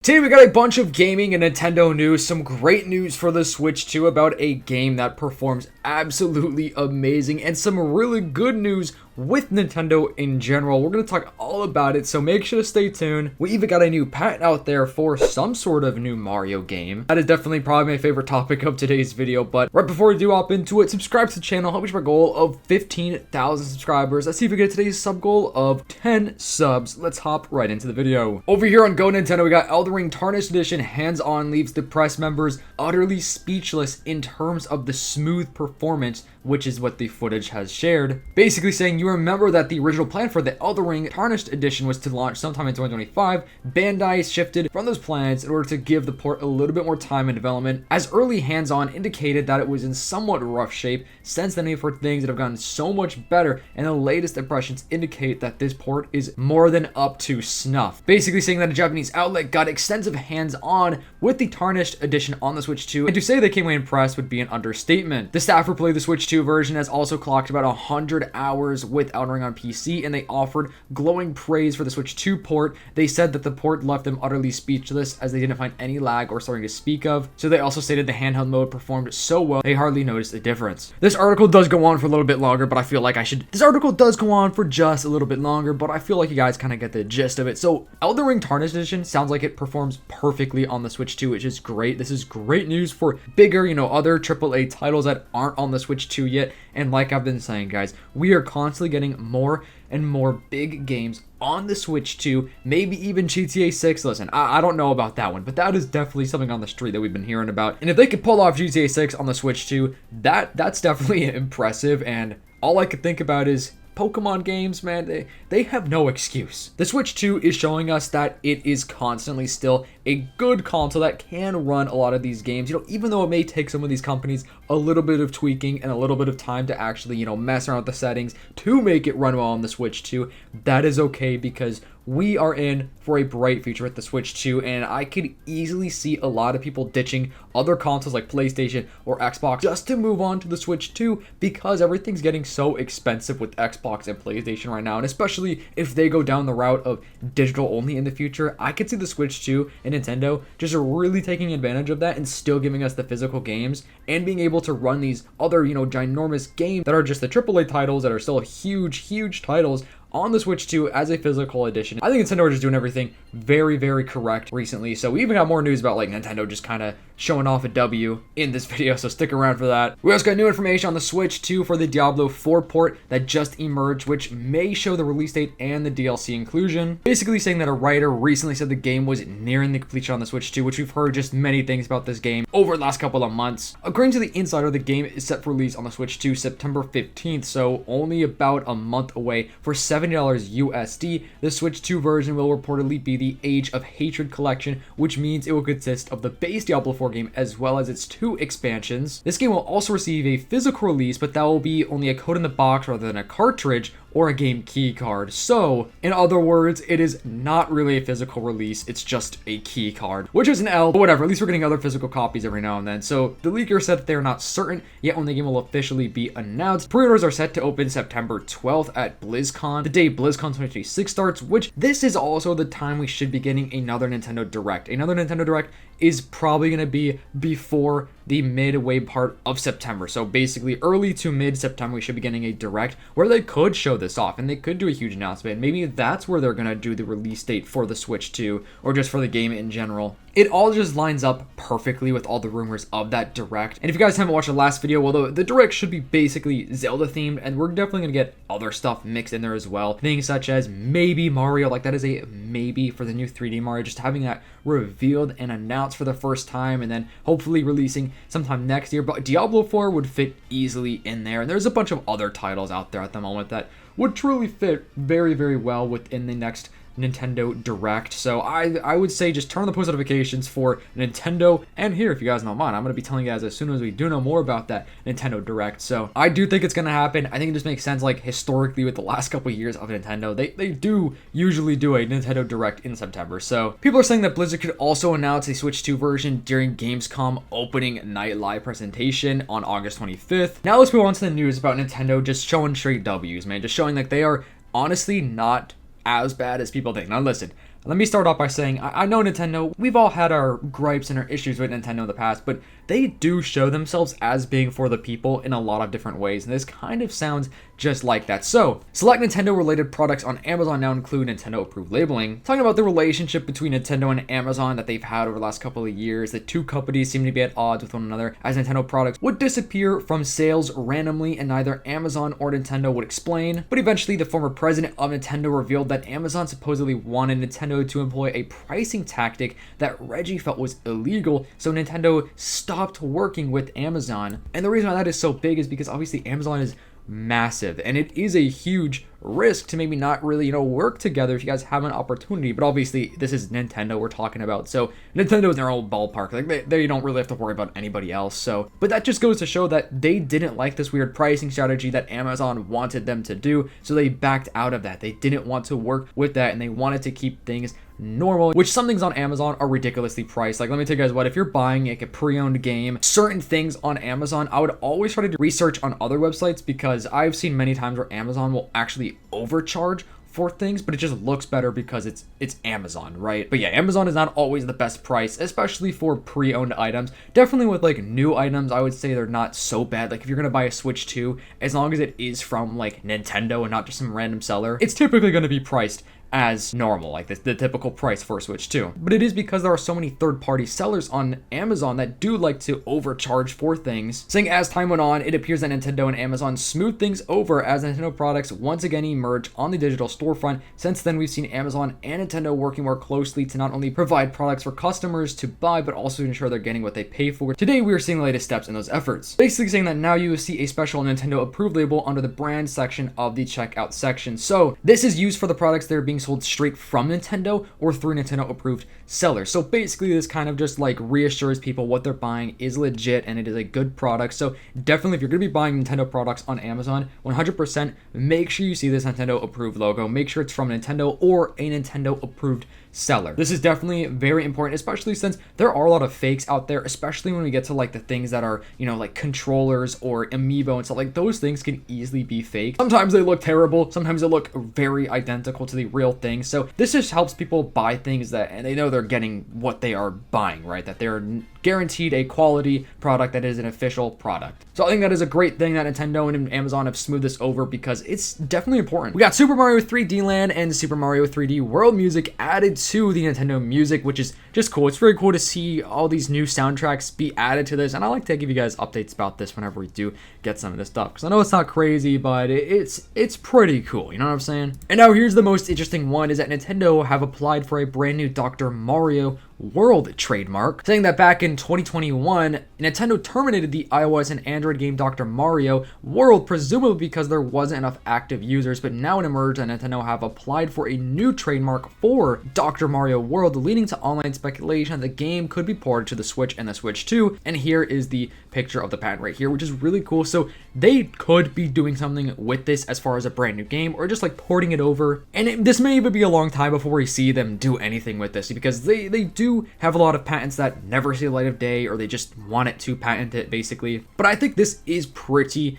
Today we got a bunch of gaming and Nintendo news, some great news for the Switch 2 about a game that performs absolutely amazing, and some really good news with Nintendo in general. We're going to talk all about it, so make sure to stay tuned. We even got a new patent out there for some sort of new Mario game. That is definitely probably my favorite topic of today's video, but right before we do hop into it, subscribe to the channel, help reach our goal of 15,000 subscribers. Let's see if we get today's sub goal of 10 subs. Let's hop right into the video. Over here on Go Nintendo, we got Elden Ring Tarnished Edition hands-on leaves the press members utterly speechless in terms of the smooth performance, which is what the footage has shared. Basically saying, you remember that the original plan for the Elden Ring Tarnished Edition was to launch sometime in 2025. Bandai shifted from those plans in order to give the port a little bit more time in development, as early hands-on indicated that it was in somewhat rough shape. Since then, we've heard things that have gotten so much better, and the latest impressions indicate that this port is more than up to snuff. Basically saying that a Japanese outlet got extensive hands-on with the Tarnished Edition on the Switch 2, and to say they came away impressed would be an understatement. The staff who played the Switch 2 version has also clocked about 100 hours with Elden Ring on PC, and they offered glowing praise for the Switch 2 port. They said that the port left them utterly speechless as they didn't find any lag or slowing to speak of. So they also stated the handheld mode performed so well they hardly noticed a difference. This article does go on for a little bit longer, but I feel like this article does go on for just a little bit longer, but I feel like you guys kind of get the gist of it. So Elden Ring Tarnished Edition sounds like it performs perfectly on the Switch 2, which is great. This is great news for bigger, other AAA titles that aren't on the Switch 2 yet. And like I've been saying, guys, we are constantly getting more and more big games on the Switch 2, maybe even GTA 6. Listen, I don't know about that one, but that is definitely something on the street that we've been hearing about. And if they could pull off GTA 6 on the Switch 2, that's definitely impressive. And all I could think about is Pokemon games, man, they have no excuse. The Switch 2 is showing us that it is constantly still a good console that can run a lot of these games, even though it may take some of these companies a little bit of tweaking and a little bit of time to actually, mess around with the settings to make it run well on the Switch 2. That is okay, because we are in for a bright future with the Switch 2, and I could easily see a lot of people ditching other consoles like PlayStation or Xbox just to move on to the Switch 2, because everything's getting so expensive with Xbox and PlayStation right now, and especially if they go down the route of digital only in the future, I could see the Switch 2 and Nintendo just really taking advantage of that and still giving us the physical games and being able to run these other, ginormous games that are just the AAA titles that are still huge titles on the Switch 2 as a physical edition. I think Nintendo are just doing everything very correct recently. So we even got more news about Nintendo just kind of showing off a W in this video, so stick around for that. We also got new information on the Switch 2 for the Diablo 4 port that just emerged, which may show the release date and the DLC inclusion. Basically saying that a writer recently said the game was nearing the completion on the Switch 2, which we've heard just many things about this game over the last couple of months. According to the Insider, the game is set for release on the Switch 2 September 15th, so only about a month away. For $70 USD, the Switch 2 version will reportedly be the Age of Hatred collection, which means it will consist of the base Diablo 4 game as well as its 2 expansions. This game will also receive a physical release, but that will be only a code in the box rather than a cartridge or a game key card. So, in other words, it is not really a physical release, it's just a key card, which is an L, but whatever, at least we're getting other physical copies every now and then. So, the leaker said that they are not certain yet when the game will officially be announced. Pre-orders are set to open September 12th at BlizzCon, the day BlizzCon 2026 starts, which this is also the time we should be getting another Nintendo Direct. Another Nintendo Direct is probably going to be before the midway part of September. So basically early to mid-September, we should be getting a Direct where they could show this off and they could do a huge announcement. Maybe that's where they're going to do the release date for the Switch 2 or just for the game in general. It all just lines up perfectly with all the rumors of that Direct. And if you guys haven't watched the last video, well, the Direct should be basically Zelda themed, and we're definitely going to get other stuff mixed in there as well. Things such as maybe Mario, like that is a maybe for the new 3D Mario, just having that revealed and announced for the first time, and then hopefully releasing sometime next year. But Diablo 4 would fit easily in there, and there's a bunch of other titles out there at the moment that would truly fit very well within the next Nintendo Direct. So I would say just turn on the post notifications for Nintendo, and here, if you guys don't mind, I'm going to be telling you guys as soon as we do know more about that Nintendo Direct. So I do think it's going to happen. I think it just makes sense, historically with the last couple of years of Nintendo, they do usually do a Nintendo Direct in September. So people are saying that Blizzard could also announce a Switch 2 version during Gamescom opening night live presentation on August 25th. Now let's move on to the news about Nintendo just showing straight W's, man. Just showing they are honestly not as bad as people think. Now listen, let me start off by saying I know Nintendo, we've all had our gripes and our issues with Nintendo in the past, but they do show themselves as being for the people in a lot of different ways, and this kind of sounds just like that. So, select Nintendo related products on Amazon now include Nintendo approved labeling. Talking about the relationship between Nintendo and Amazon that they've had over the last couple of years, the two companies seem to be at odds with one another as Nintendo products would disappear from sales randomly and neither Amazon or Nintendo would explain. But eventually the former president of Nintendo revealed that Amazon supposedly wanted Nintendo to employ a pricing tactic that Reggie felt was illegal, so Nintendo stopped working with Amazon. And the reason why that is so big is because obviously Amazon is massive and it is a huge risk to maybe not really work together if you guys have an opportunity. But obviously this is Nintendo we're talking about, so Nintendo's their own ballpark, like they don't really have to worry about anybody else. So but that just goes to show that they didn't like this weird pricing strategy that Amazon wanted them to do, so they backed out of that. They didn't want to work with that and they wanted to keep things normal, which some things on Amazon are ridiculously priced. Like, let me tell you guys what, if you're buying like a pre-owned game, certain things on Amazon, I would always try to do research on other websites, because I've seen many times where Amazon will actually overcharge for things, but it just looks better because it's Amazon, right? But yeah, Amazon is not always the best price, especially for pre-owned items. Definitely with like new items, I would say they're not so bad. Like if you're gonna buy a Switch 2, as long as it is from like Nintendo and not just some random seller, it's typically gonna be priced as normal, like the typical price for a Switch 2. But it is because there are so many third-party sellers on Amazon that do like to overcharge for things. Saying as time went on, it appears that Nintendo and Amazon smoothed things over as Nintendo products once again emerge on the digital storefront. Since then, we've seen Amazon and Nintendo working more closely to not only provide products for customers to buy, but also to ensure they're getting what they pay for. Today, we are seeing the latest steps in those efforts. Basically saying that now you will see a special Nintendo approved label under the brand section of the checkout section. So this is used for the products that are being sold straight from Nintendo or through Nintendo approved sellers. So basically this kind of just like reassures people what they're buying is legit and it is a good product. So definitely if you're going to be buying Nintendo products on Amazon, 100% make sure you see this Nintendo approved logo. Make sure it's from Nintendo or a Nintendo approved seller. This is definitely very important, especially since there are a lot of fakes out there, especially when we get to like the things that are, like controllers or amiibo and stuff. Like those things can easily be fake. Sometimes they look terrible, sometimes they look very identical to the real thing. So this just helps people buy things that, and they know they're getting what they are buying, right? That they're guaranteed a quality product that is an official product. So I think that is a great thing that Nintendo and Amazon have smoothed this over, because it's definitely important. We got Super Mario 3D Land and Super Mario 3D World music added to the Nintendo Music, which is just cool. It's very cool to see all these new soundtracks be added to this, and I like to give you guys updates about this whenever we do get some of this stuff, because I know it's not crazy, but it's pretty cool, you know what I'm saying? And now here's the most interesting one, is that Nintendo have applied for a brand new Dr. Mario World trademark, saying that back in 2021, Nintendo terminated the iOS and Android game Dr. Mario World, presumably because there wasn't enough active users, but now it emerged that Nintendo have applied for a new trademark for Dr. Mario World, leading to online speculation that the game could be ported to the Switch and the Switch 2, and here is the picture of the patent right here, which is really cool. So they could be doing something with this as far as a brand new game, or just like porting it over, and this may even be a long time before we see them do anything with this, because they do have a lot of patents that never see the light of day, or they just want it to patent it basically. But I think this is pretty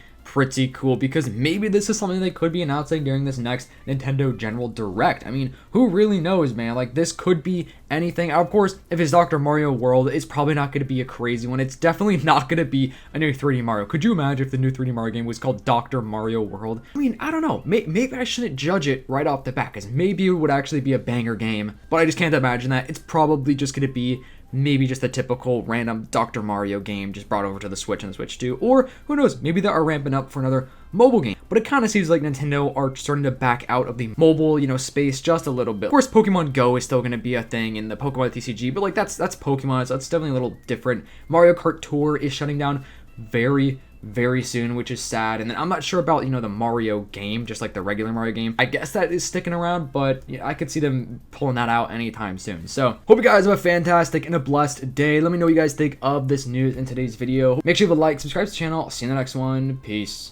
cool, because maybe this is something they could be announcing during this next Nintendo General Direct. I mean, who really knows, man? Like, this could be anything. Of course, if it's Dr. Mario World, it's probably not going to be a crazy one. It's definitely not going to be a new 3D Mario. Could you imagine if the new 3D Mario game was called Dr. Mario World? I mean, I don't know. Maybe I shouldn't judge it right off the bat, because maybe it would actually be a banger game, but I just can't imagine that. It's probably just going to be maybe just a typical random Dr. Mario game just brought over to the Switch and the Switch 2, or who knows, maybe they are ramping up for another mobile game. But it kind of seems like Nintendo are starting to back out of the mobile, space just a little bit. Of course, Pokemon Go is still going to be a thing in the Pokemon TCG, but like that's Pokemon, so that's definitely a little different. Mario Kart Tour is shutting down very soon, which is sad. And then I'm not sure about the Mario game, just like the regular Mario game. I guess that is sticking around, but I could see them pulling that out anytime soon. So hope you guys have a fantastic and a blessed day. Let me know what you guys think of this news in today's video. Make sure you leave a like, subscribe to the channel. I'll see you in the next one. Peace.